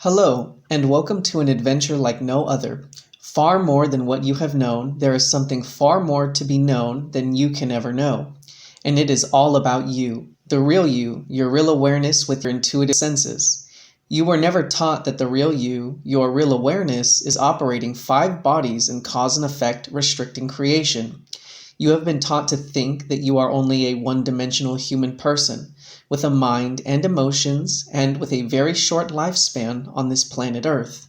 Hello, and welcome to an adventure like no other. Far more than what you have known, there is something far more to be known than you can ever know. And it is all about you, the real you, your real awareness with your intuitive senses. You were never taught that the real you, your real awareness, is operating 5 bodies in cause and effect, restricting creation. You have been taught to think that you are only a one-dimensional human person, with a mind and emotions, and with a very short lifespan on this planet Earth.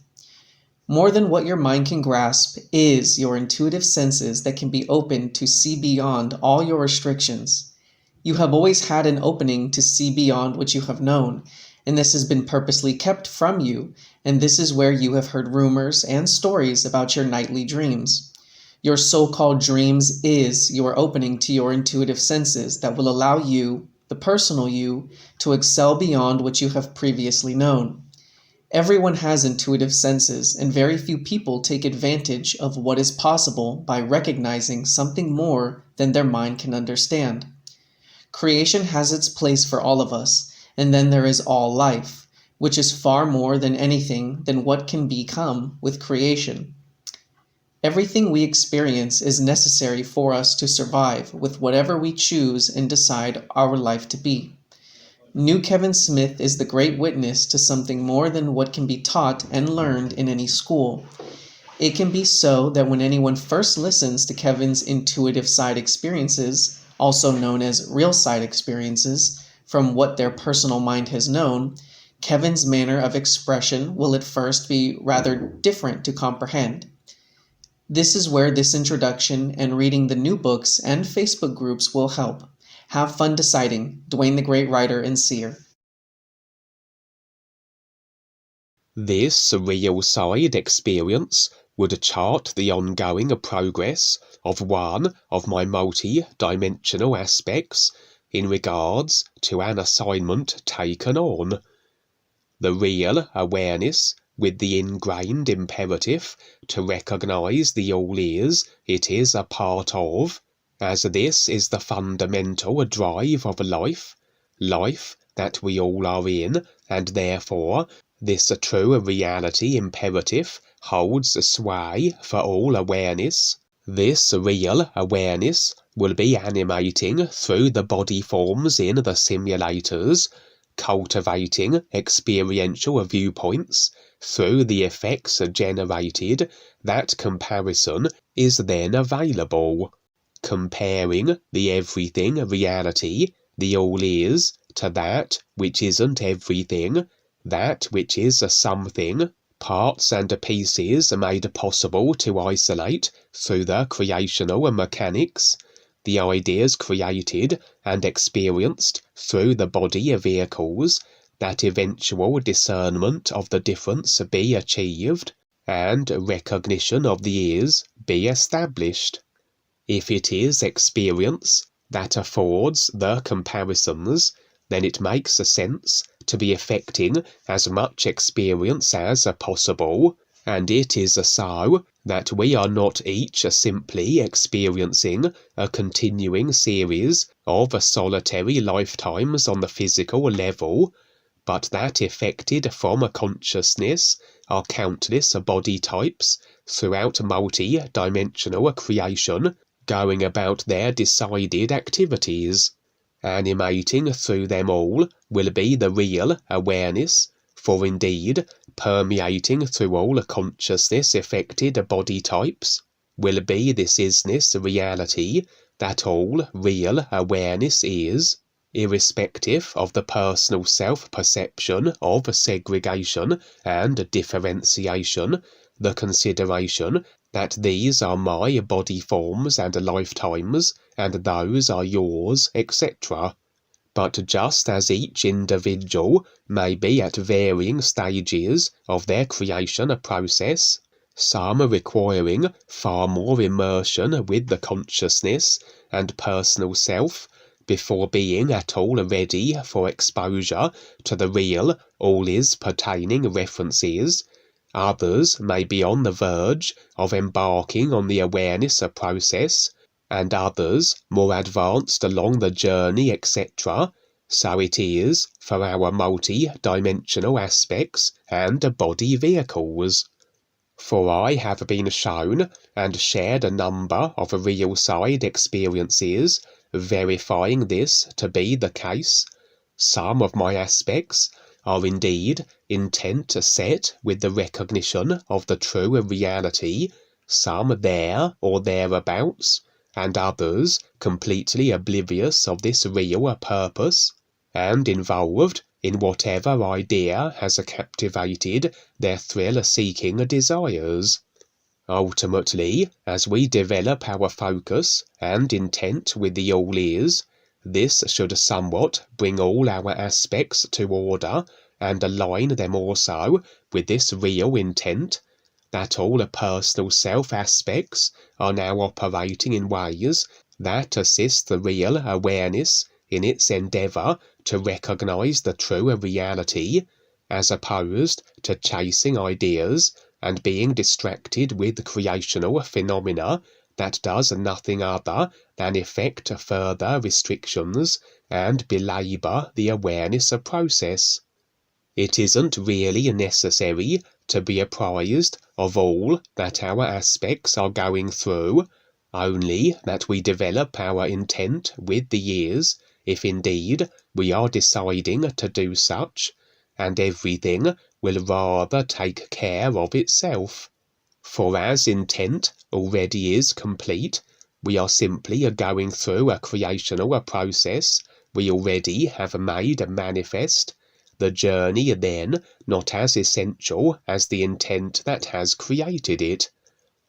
More than what your mind can grasp is your intuitive senses that can be opened to see beyond all your restrictions. You have always had an opening to see beyond what you have known, and this has been purposely kept from you, and this is where you have heard rumors and stories about your nightly dreams. Your so-called dreams is your opening to your intuitive senses that will allow you, the personal you, to excel beyond what you have previously known. Everyone has intuitive senses, and very few people take advantage of what is possible by recognizing something more than their mind can understand. Creation has its place for all of us, and then there is all life, which is far more than anything than what can become with creation. Everything we experience is necessary for us to survive with whatever we choose and decide our life to be. New Kevin Smith is the great witness to something more than what can be taught and learned in any school. It can be so that when anyone first listens to Kevin's intuitive side experiences, also known as real side experiences, from what their personal mind has known, Kevin's manner of expression will at first be rather different to comprehend. This is where this introduction and reading the new books and Facebook groups will help. Have fun deciding. DUANE the Great Writer and Seer. This real side experience would chart the ongoing progress of one of my multi-dimensional aspects in regards to an assignment taken on. The real awareness with the ingrained imperative to recognize the all-is it is a part of, as this is the fundamental drive of life that we all are in, and therefore this true reality imperative holds sway for all awareness. This real awareness will be animating through the body forms in the simulators, cultivating experiential viewpoints through the effects generated. That comparison is then available, comparing the everything reality, the all is, to that which isn't everything, that which is a something, parts and pieces made possible to isolate through the creational mechanics, the ideas created and experienced through the body vehicles, that eventual discernment of the difference be achieved, and recognition of the is be established. If it is experience that affords the comparisons, then it makes sense to be effecting as much experience as possible, and it is so that we are not each simply experiencing a continuing series of solitary lifetimes on the physical level, but that effected from consciousness are countless body types throughout multi-dimensional creation, going about their decided activities. Animating through them all will be the real awareness, for indeed, permeating through all consciousness affected body types will be this isness reality that all real awareness is, irrespective of the personal self-perception of segregation and differentiation, the consideration that these are my body forms and lifetimes, and those are yours, etc. But just as each individual may be at varying stages of their creation process, some requiring far more immersion with the consciousness and personal self before being at all ready for exposure to the real all-is pertaining references, others may be on the verge of embarking on the awareness process, and others more advanced along the journey, etc., So it is for our multi-dimensional aspects and body vehicles. For I have been shown and shared a number of real-side experiences verifying this to be the case. Some of my aspects are indeed intent set with the recognition of the true reality, some there or thereabouts, and others completely oblivious of this real purpose, and involved in whatever idea has captivated their thrill-seeking desires. Ultimately, as we develop our focus and intent with the all-is, this should somewhat bring all our aspects to order and align them also with this real intent, that all personal self aspects are now operating in ways that assist the real awareness in its endeavour to recognize the true reality, as opposed to chasing ideas and being distracted with creational phenomena that does nothing other than effect further restrictions and belabour the awareness process. It isn't really necessary to be apprised of all that our aspects are going through, only that we develop our intent with the years, if indeed we are deciding to do such, and everything will rather take care of itself. For as intent already is complete, we are simply going through a creational process we already have made manifest, the journey then not as essential as the intent that has created it.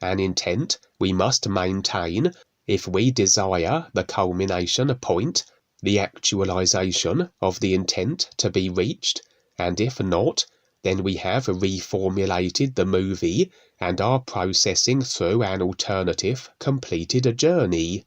An intent we must maintain if we desire the culmination point, the actualization of the intent to be reached, and if not, then we have reformulated the movie and are processing through an alternative completed journey.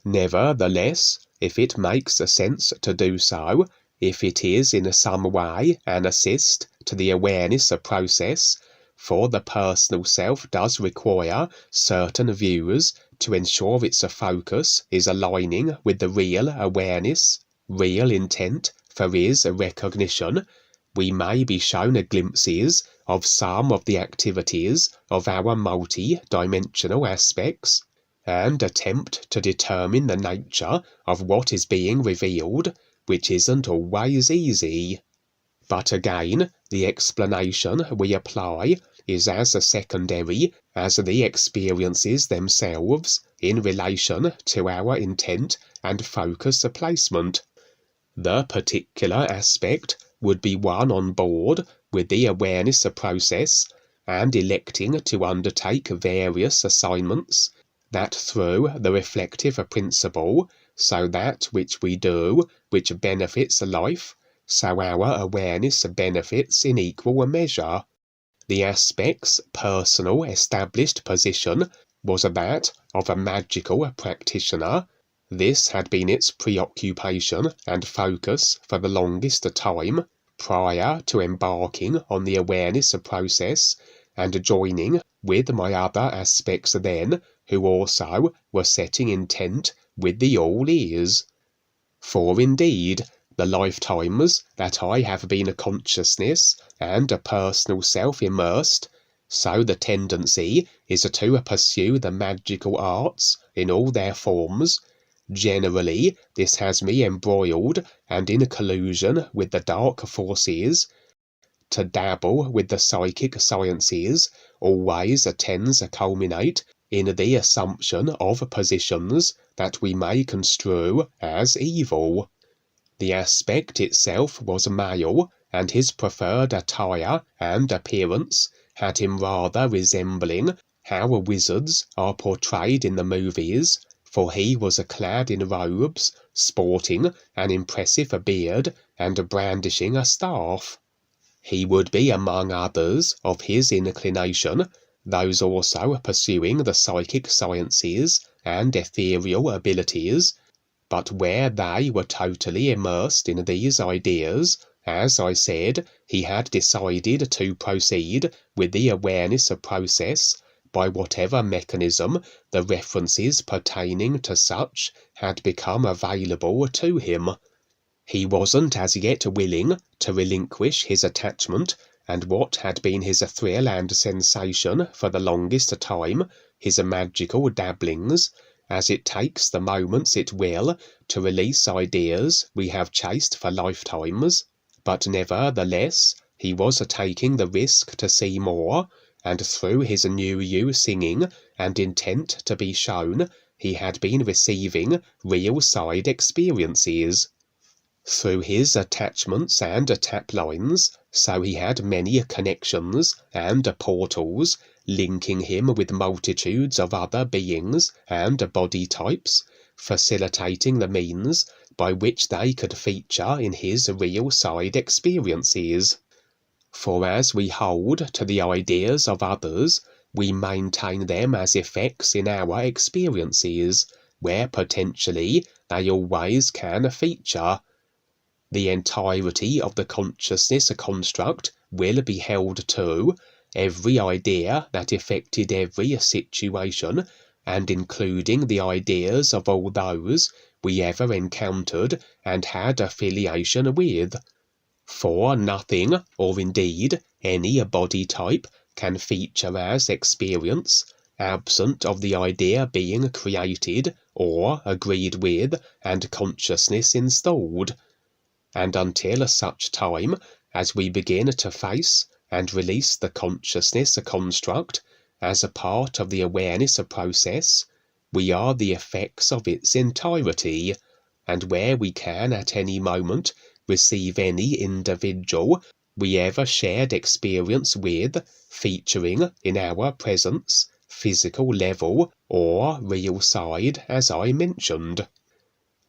Nevertheless, if it makes sense to do so, if it is in some way an assist to the awareness process, for the personal self does require certain views to ensure its focus is aligning with the real awareness, real intent for is recognition, we may be shown glimpses of some of the activities of our multi-dimensional aspects, and attempt to determine the nature of what is being revealed, which isn't always easy. But again, the explanation we apply is as secondary as the experiences themselves in relation to our intent and focus placement. The particular aspect would be one on board with the awareness process and electing to undertake various assignments that through the reflective principle, so that which we do which benefits life, so our awareness benefits in equal measure. The aspect's personal established position was that of a magical practitioner. This had been its preoccupation and focus for the longest time, prior to embarking on the awareness process and joining with my other aspects then, who also were setting intent with the all-is. For indeed, the lifetimes that I have been a consciousness and a personal self immersed, so the tendency is to pursue the magical arts in all their forms. Generally, this has me embroiled and in collusion with the dark forces. To dabble with the psychic sciences always tends to culminate in the assumption of positions that we may construe as evil. The aspect itself was male, and his preferred attire and appearance had him rather resembling how wizards are portrayed in the movies, for he was clad in robes, sporting an impressive beard and brandishing a staff. He would be among others of his inclination, those also pursuing the psychic sciences and ethereal abilities, but where they were totally immersed in these ideas, as I said, he had decided to proceed with the awareness process by whatever mechanism the references pertaining to such had become available to him. He wasn't as yet willing to relinquish his attachment and what had been his thrill and sensation for the longest time, his magical dabblings, as it takes the moments it will to release ideas we have chased for lifetimes. But nevertheless, he was taking the risk to see more, and through his new you singing and intent to be shown, he had been receiving real side experiences. Through his attachments and tap lines, so he had many connections and portals linking him with multitudes of other beings and body types, facilitating the means by which they could feature in his real side experiences. For as we hold to the ideas of others, we maintain them as effects in our experiences, where potentially they always can feature. The entirety of the consciousness construct will be held to, every idea that affected every situation, and including the ideas of all those we ever encountered and had affiliation with. For nothing, or indeed any body type, can feature as experience, absent of the idea being created or agreed with and consciousness installed. And until such time as we begin to face and release the consciousness construct as a part of the awareness process, we are the effects of its entirety, and where we can at any moment receive any individual we ever shared experience with, featuring in our presence, physical level or real side as I mentioned.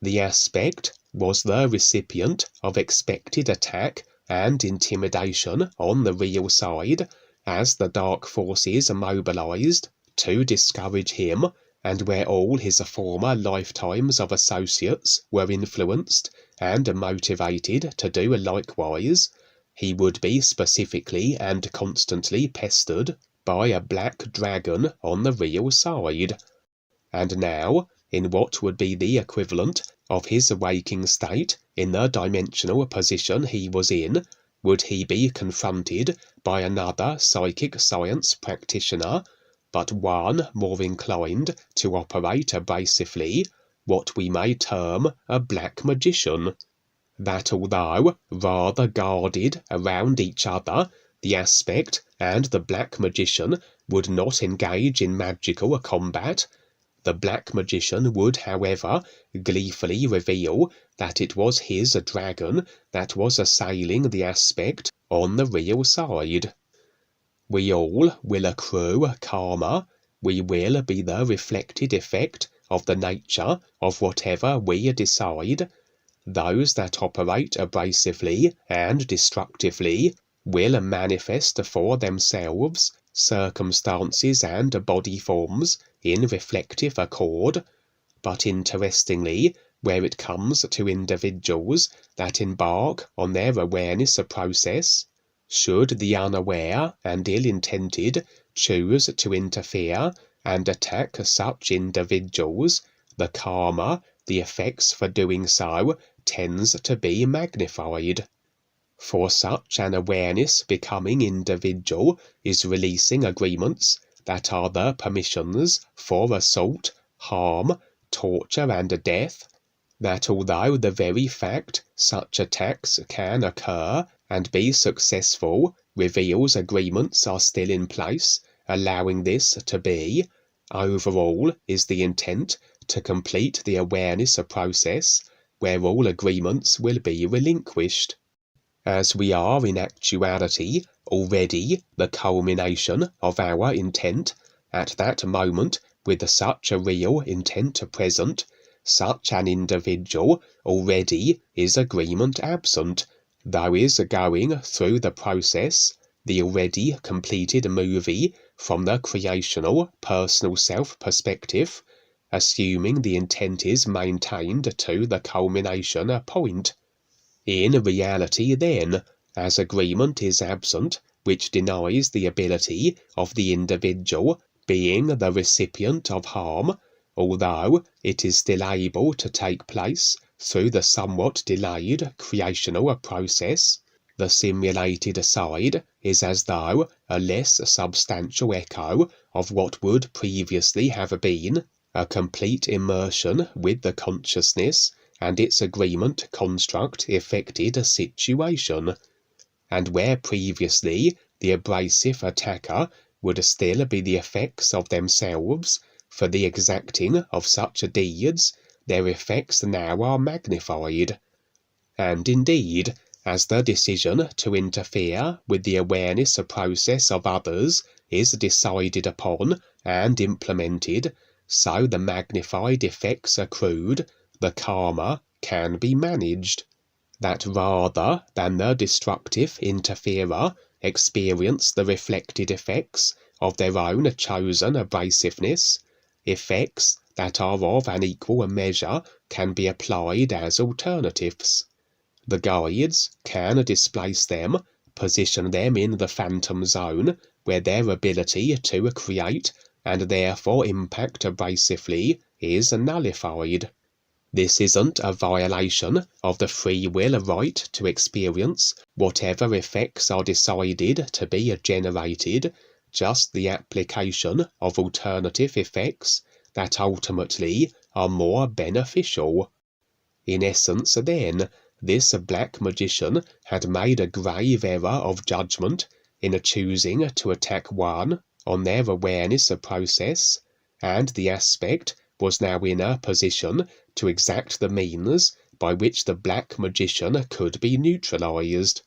The aspect was the recipient of expected attack and intimidation on the real side, as the dark forces mobilized to discourage him, and where all his former lifetimes of associates were influenced and motivated to do likewise, he would be specifically and constantly pestered by a black dragon on the real side. And now, in what would be the equivalent of his waking state in the dimensional position he was in, would he be confronted by another psychic science practitioner, but one more inclined to operate abrasively, what we may term a black magician, that although rather guarded around each other, the aspect and the black magician would not engage in magical combat. The black magician would, however, gleefully reveal that it was his dragon that was assailing the aspect on the real side. We all will accrue karma, we will be the reflected effect of the nature of whatever we decide. Those that operate abrasively and destructively will manifest for themselves circumstances and body forms in reflective accord, but interestingly, where it comes to individuals that embark on their awareness process, should the unaware and ill-intended choose to interfere and attack such individuals, the karma, the effects for doing so, tends to be magnified. For such an awareness becoming individual is releasing agreements that are the permissions for assault, harm, torture and death, that although the very fact such attacks can occur and be successful reveals agreements are still in place, allowing this to be, overall is the intent to complete the awareness process where all agreements will be relinquished. As we are in actuality already the culmination of our intent, at that moment with such a real intent present, such an individual already is agreement absent, though is going through the process, the already completed movie from the creational personal self perspective, assuming the intent is maintained to the culmination point. In reality then, as agreement is absent, which denies the ability of the individual being the recipient of harm, although it is still able to take place through the somewhat delayed creational process, the simulated side is as though a less substantial echo of what would previously have been a complete immersion with the consciousness and its agreement construct effected situation, and where previously the abrasive attacker would still be the effects of themselves, for the exacting of such deeds, their effects now are magnified. And indeed, as the decision to interfere with the awareness process of others is decided upon and implemented, so the magnified effects accrued, the karma, can be managed. That rather than the destructive interferer experience the reflected effects of their own chosen abrasiveness, effects that are of an equal measure can be applied as alternatives. The guides can displace them, position them in the phantom zone, where their ability to create and therefore impact abrasively is nullified. This isn't a violation of the free will right to experience whatever effects are decided to be generated, just the application of alternative effects that ultimately are more beneficial. In essence, then, this black magician had made a grave error of judgment in choosing to attack one on their awareness process, and the aspect was now in a position to exact the means by which the black magician could be neutralized.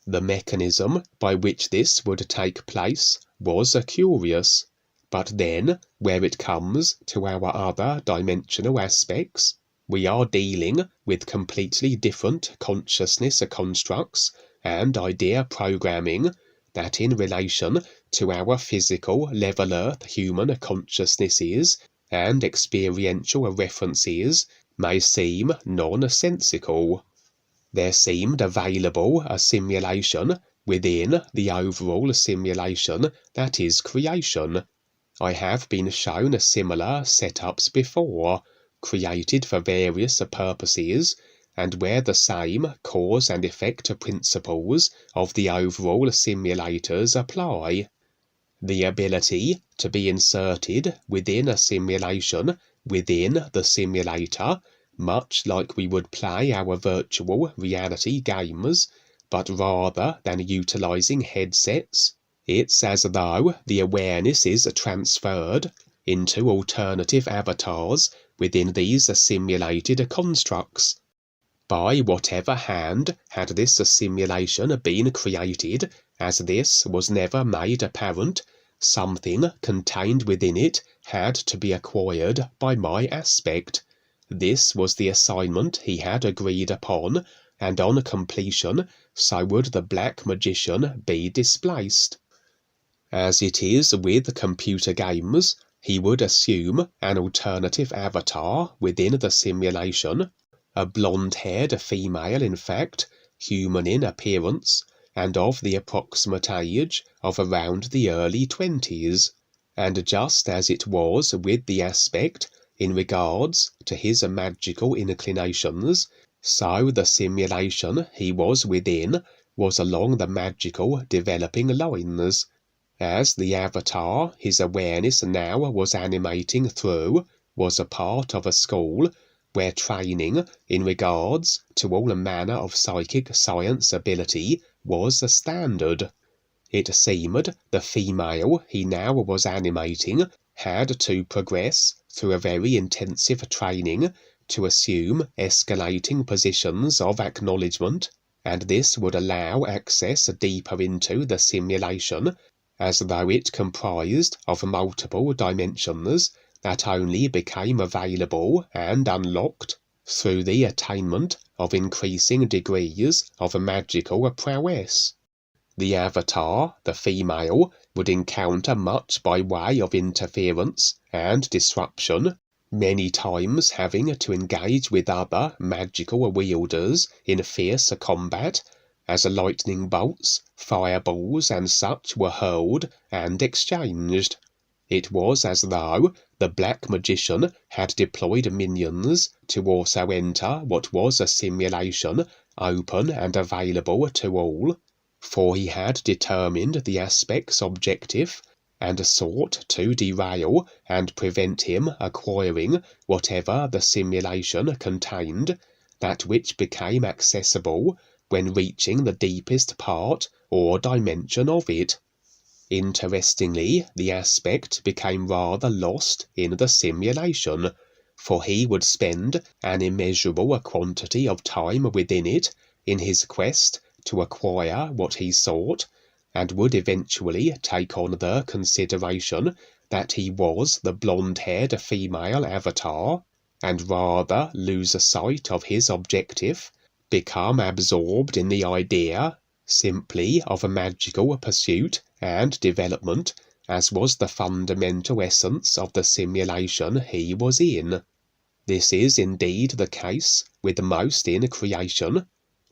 The mechanism by which this would take place was curious, but then, where it comes to our other dimensional aspects, we are dealing with completely different consciousness constructs and idea programming that in relation to our physical level Earth human consciousnesses and experiential references may seem nonsensical. There seemed available a simulation within the overall simulation that is creation. I have been shown similar setups before, created for various purposes, and where the same cause and effect principles of the overall simulators apply. The ability to be inserted within a simulation within the simulator, much like we would play our virtual reality games, but rather than utilizing headsets, it's as though the awareness is transferred into alternative avatars within these simulated constructs. By whatever hand had this simulation been created, as this was never made apparent, something contained within it had to be acquired by my aspect. This was the assignment he had agreed upon, and on completion, so would the black magician be displaced. As it is with computer games, he would assume an alternative avatar within the simulation, a blonde-haired female in fact, human in appearance, and of the approximate age of around the early 20s, and just as it was with the aspect in regards to his magical inclinations, so the simulation he was within was along the magical developing lines. As the avatar his awareness now was animating through was a part of a school where training in regards to all manner of psychic science ability was a standard. It seemed the female he now was animating had to progress through a very intensive training to assume escalating positions of acknowledgement, and this would allow access deeper into the simulation, as though it comprised of multiple dimensions that only became available and unlocked through the attainment of increasing degrees of magical prowess. The avatar, the female, would encounter much by way of interference and disruption, many times having to engage with other magical wielders in fierce combat, as lightning bolts, fireballs, and such were hurled and exchanged. It was as though the black magician had deployed minions to also enter what was a simulation open and available to all, for he had determined the aspect's objective and sought to derail and prevent him acquiring whatever the simulation contained, that which became accessible when reaching the deepest part or dimension of it. Interestingly, the aspect became rather lost in the simulation, for he would spend an immeasurable quantity of time within it in his quest to acquire what he sought, and would eventually take on the consideration that he was the blonde-haired female avatar, and rather lose sight of his objective, become absorbed in the idea simply of a magical pursuit and development, as was the fundamental essence of the simulation he was in. This is indeed the case with most in creation,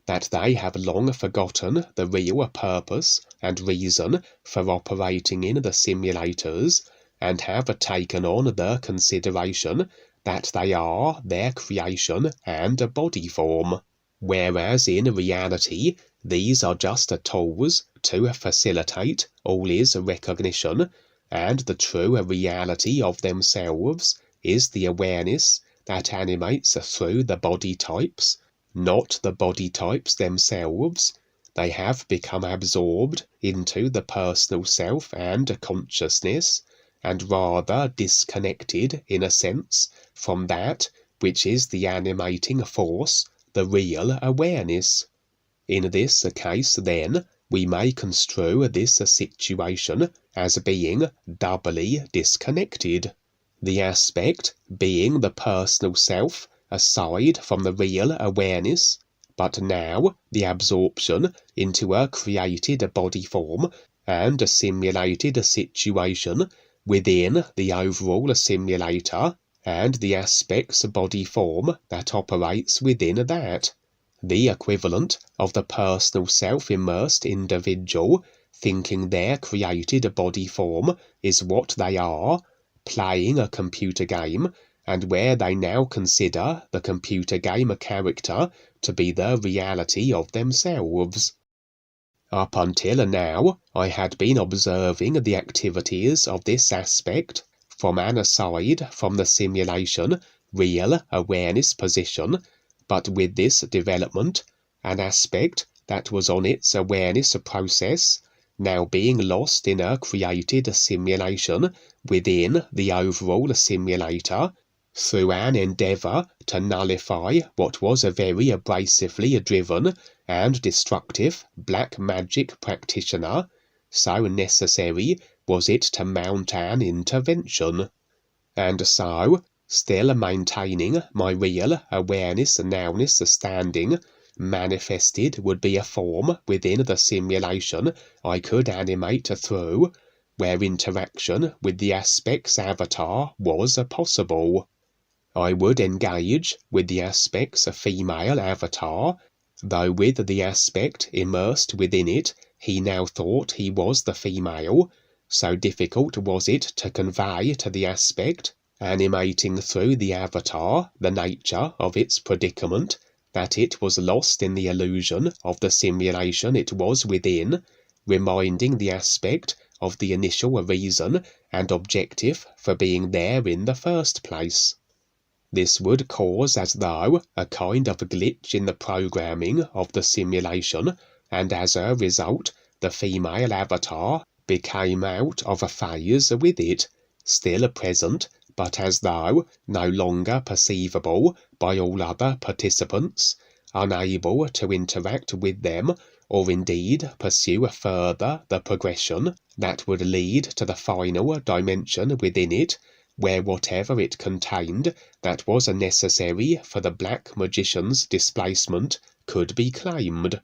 that they have long forgotten the real purpose and reason for operating in the simulators, and have taken on the consideration that they are their creation and body form, whereas in reality these are just tools to facilitate ALLLISS recognition, and the true reality of themselves is the awareness that animates through the body types, not the body types themselves. They have become absorbed into the personal self and consciousness, and rather disconnected in a sense from that which is the animating force, the real awareness. In this case, then, we may construe this situation as being doubly disconnected. The aspect being the personal self aside from the real awareness, but now the absorption into a created body form and a simulated situation within the overall simulator, and the aspect's body form that operates within that. The equivalent of the personal self-immersed individual thinking their created body form is what they are, playing a computer game, and where they now consider the computer game character to be the reality of themselves. Up until now, I had been observing the activities of this aspect from an aside from the simulation, real awareness position, but with this development, an aspect that was on its awareness process, now being lost in a created simulation within the overall simulator, through an endeavour to nullify what was a very abrasively driven and destructive black magic practitioner, so necessary was it to mount an intervention. And so, still maintaining my real awareness nowness standing, manifested would be a form within the simulation I could animate through, where interaction with the aspect's avatar was possible. I would engage with the aspect's female avatar, though with the aspect immersed within it he now thought he was the female, so difficult was it to convey to the aspect, animating through the avatar, the nature of its predicament, that it was lost in the illusion of the simulation it was within, reminding the aspect of the initial reason and objective for being there in the first place. This would cause as though a kind of glitch in the programming of the simulation, and as a result the female avatar became out of a phase with it, still present, but as though no longer perceivable by all other participants, unable to interact with them, or indeed pursue further the progression that would lead to the final dimension within it, where whatever it contained that was necessary for the black magician's displacement could be claimed.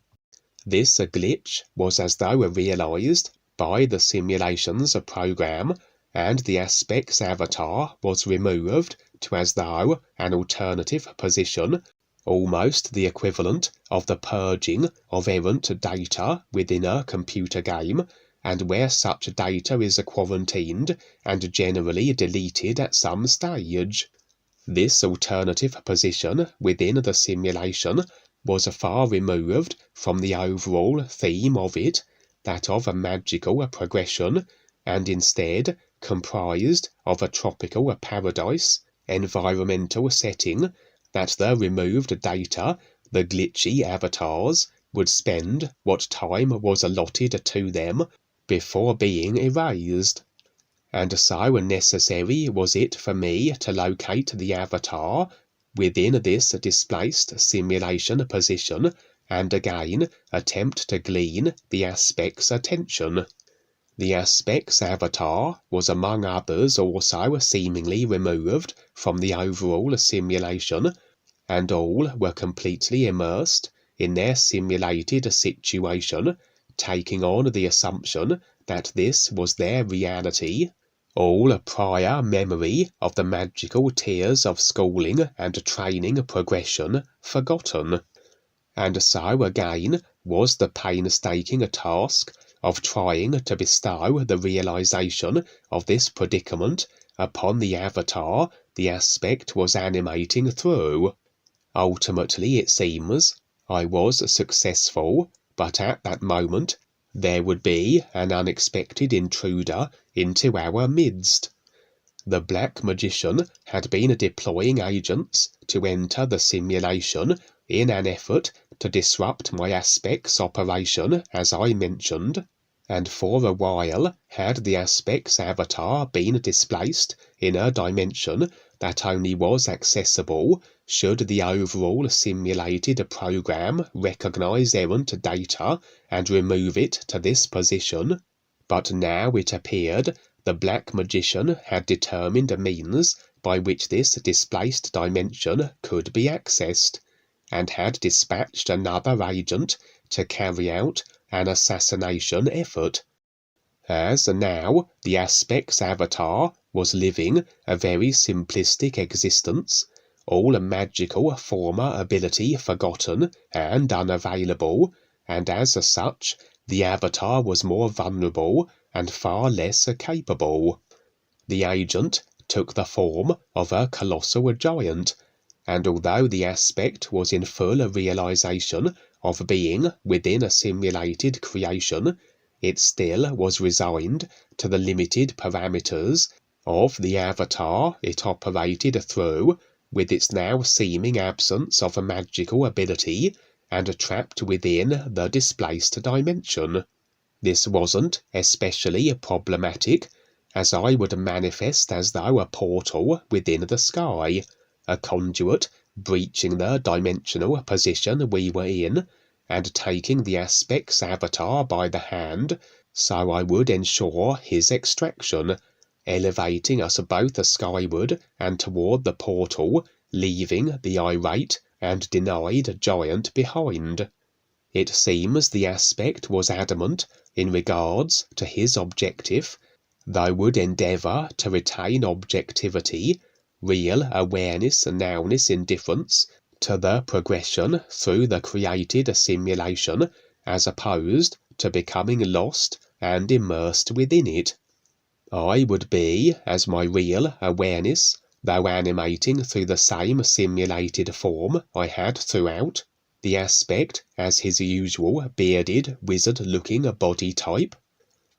This glitch was as though realized by the simulation's program, and the aspect's avatar was removed to as though an alternative position, almost the equivalent of the purging of errant data within a computer game, and where such data is quarantined and generally deleted at some stage. This alternative position within the simulation was far removed from the overall theme of it, that of a magical progression, and instead comprised of a tropical paradise environmental setting that the removed data, the glitchy avatars, would spend what time was allotted to them before being erased. And so necessary was it for me to locate the avatar within this displaced simulation position and again attempt to glean the aspect's attention. The aspect's avatar was among others also seemingly removed from the overall simulation, and all were completely immersed in their simulated situation, taking on the assumption that this was their reality, all prior memory of the magical tears of schooling and training progression forgotten. And so again was the painstaking task of trying to bestow the realization of this predicament upon the avatar the aspect was animating through. Ultimately, it seems, I was successful, but at that moment there would be an unexpected intruder into our midst. The Black Magician had been deploying agents to enter the simulation in an effort to disrupt my aspect's operation, as I mentioned, and for a while had the aspect's avatar been displaced in a dimension that only was accessible should the overall simulated program recognize errant data and remove it to this position. But now it appeared the Black Magician had determined a means by which this displaced dimension could be accessed, and had dispatched another agent to carry out an assassination effort. As now the aspect's avatar was living a very simplistic existence, all magical former ability forgotten and unavailable, and as such the avatar was more vulnerable and far less capable. The agent took the form of a colossal giant, and although the aspect was in full realization of being within a simulated creation, it still was resigned to the limited parameters of the avatar it operated through, with its now seeming absence of a magical ability, and trapped within the displaced dimension. This wasn't especially problematic, as I would manifest as though a portal within the sky, a conduit breaching the dimensional position we were in, and taking the aspect's avatar by the hand, so I would ensure his extraction, elevating us both skyward and toward the portal, leaving the irate and denied giant behind. It seems the aspect was adamant in regards to his objective, though would endeavour to retain objectivity, real awareness and nowness indifference to the progression through the created simulation, as opposed to becoming lost and immersed within it. I would be as my real awareness, though animating through the same simulated form I had throughout, the aspect as his usual bearded wizard-looking body type.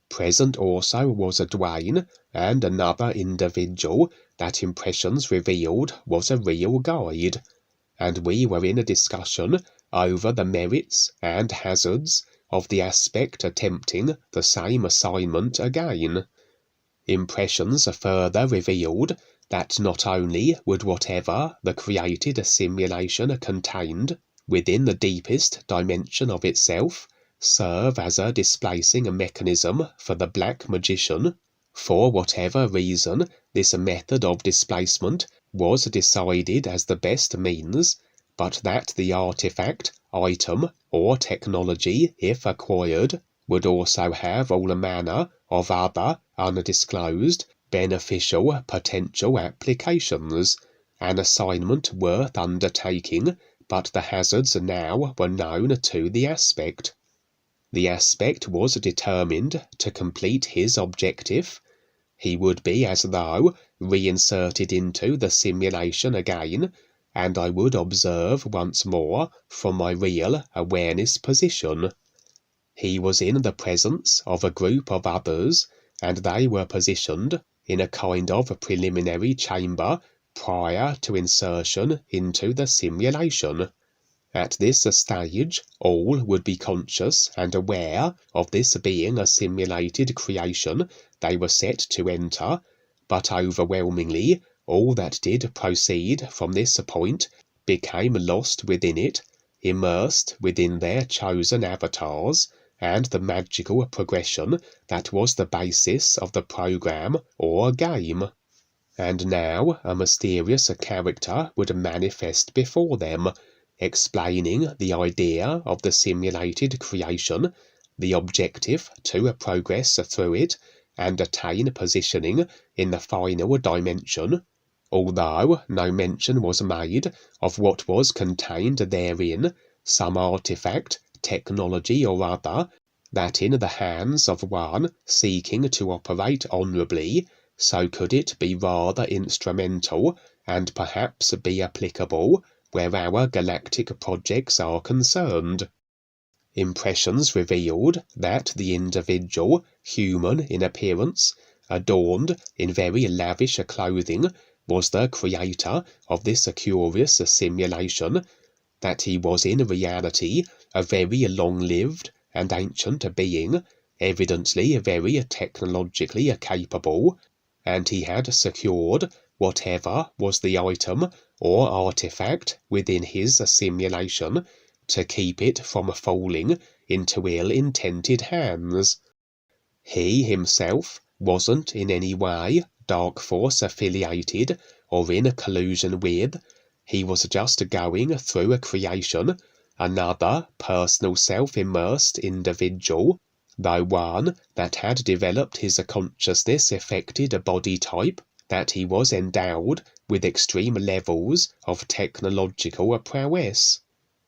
Present also was a DUANE, and another individual that impressions revealed was a real guide, and we were in a discussion over the merits and hazards of the aspect attempting the same assignment again. Impressions further revealed that not only would whatever the created simulation contained within the deepest dimension of itself serve as a displacing mechanism for the Black Magician. For whatever reason this method of displacement was decided as the best means, but that the artifact, item, or technology, if acquired, would also have all manner of other undisclosed beneficial potential applications, an assignment worth undertaking, but the hazards now were known to the aspect. The aspect was determined to complete his objective. He would be as though reinserted into the simulation again, and I would observe once more from my real awareness position. He was in the presence of a group of others, and they were positioned in a kind of preliminary chamber prior to insertion into the simulation. At this stage, all would be conscious and aware of this being a simulated creation they were set to enter, but overwhelmingly all that did proceed from this point became lost within it, immersed within their chosen avatars, and the magical progression that was the basis of the program or game. And now a mysterious character would manifest before them, explaining the idea of the simulated creation, the objective to progress through it and attain positioning in the final dimension, although no mention was made of what was contained therein, some artifact, technology or other, that in the hands of one seeking to operate honourably, so could it be rather instrumental and perhaps be applicable where our galactic projects are concerned. Impressions revealed that the individual, human in appearance, adorned in very lavish clothing, was the creator of this curious simulation, that he was in reality a very long-lived and ancient being, evidently very technologically capable, and he had secured whatever was the item or artifact within his simulation to keep it from falling into ill-intended hands. He himself wasn't in any way Dark Force affiliated or in collusion with. He was just going through a creation, another personal self-immersed individual, though one that had developed his consciousness-affected body type, that he was endowed with extreme levels of technological prowess.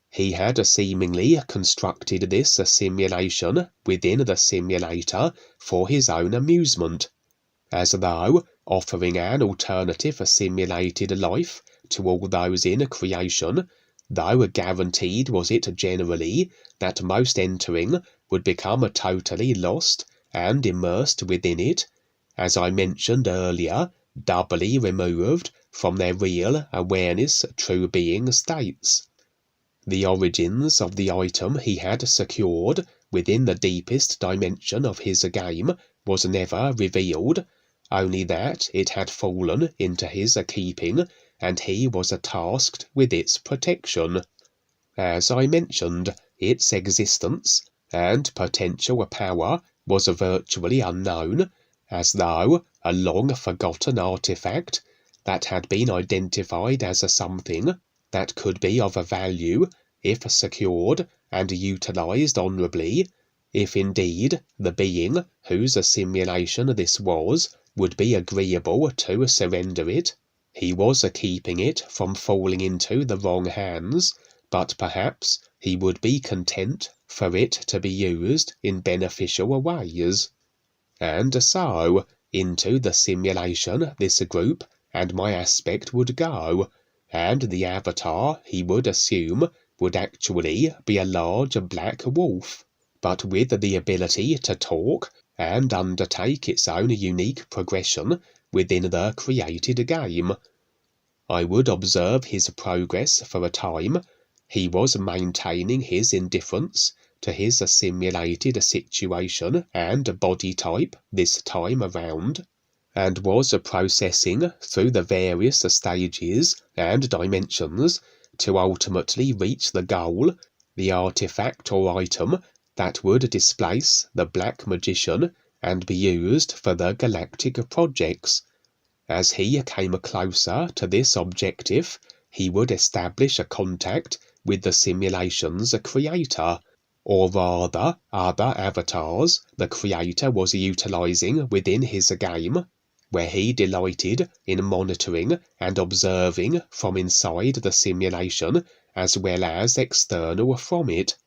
He had seemingly constructed this simulation within the simulator for his own amusement, as though offering an alternative simulated life to all those in creation, though guaranteed was it generally that most entering would become totally lost and immersed within it, as I mentioned earlier, doubly removed from their real awareness true being states. The origins of the item he had secured within the deepest dimension of his game was never revealed, only that it had fallen into his keeping and he was tasked with its protection. As I mentioned, its existence and potential power was virtually unknown, as though a long-forgotten artifact that had been identified as something that could be of value if secured and utilized honorably, if indeed the being whose simulation this was would be agreeable to surrender it. He was keeping it from falling into the wrong hands, but perhaps he would be content for it to be used in beneficial ways. And so, into the simulation this group and my aspect would go, and the avatar he would assume would actually be a large black wolf, but with the ability to talk and undertake its own unique progression within the created game. I would observe his progress for a time. He was maintaining his indifference to his simulated situation and body type this time around, and was processing through the various stages and dimensions to ultimately reach the goal, the artifact or item that would displace the Black Magician and be used for the galactic projects. As he came closer to this objective, he would establish a contact with the simulation's creator, or rather other avatars the creator was utilizing within his game, where he delighted in monitoring and observing from inside the simulation as well as external from it.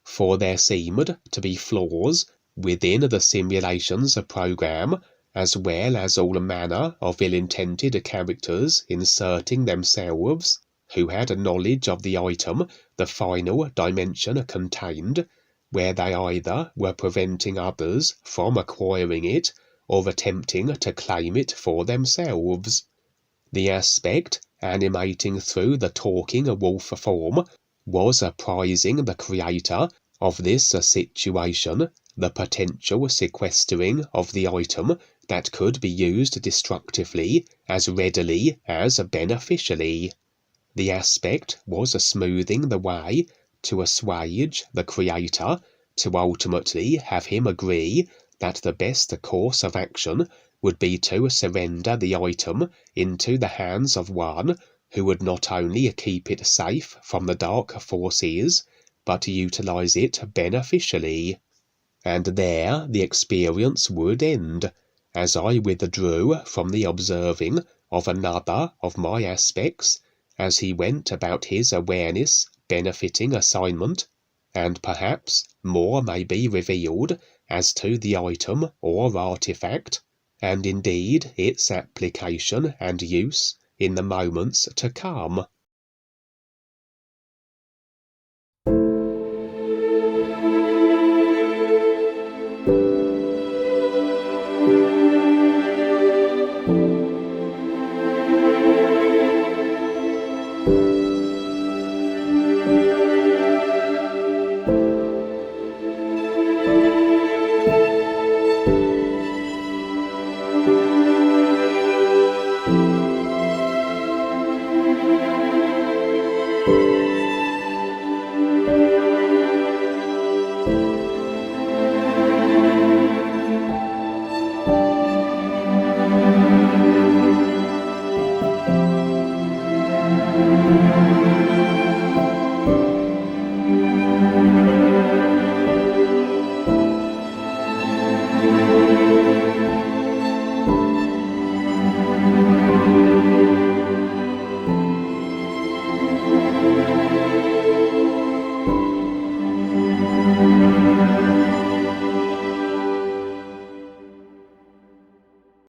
for there seemed to be flaws within the simulation's program, as well as all manner of ill-intended characters inserting themselves, who had knowledge of the item the final dimension contained, where they either were preventing others from acquiring it, or attempting to claim it for themselves. The aspect animating through the talking wolf form was apprising the creator of this situation, the potential sequestering of the item that could be used destructively as readily as beneficially. The aspect was smoothing the way to assuage the creator, to ultimately have him agree that the best course of action would be to surrender the item into the hands of one who would not only keep it safe from the dark forces, but utilize it beneficially. And there the experience would end, as I withdrew from the observing of another of my aspects, as he went about his awareness benefiting assignment, and perhaps more may be revealed as to the item or artifact, and indeed its application and use in the moments to come.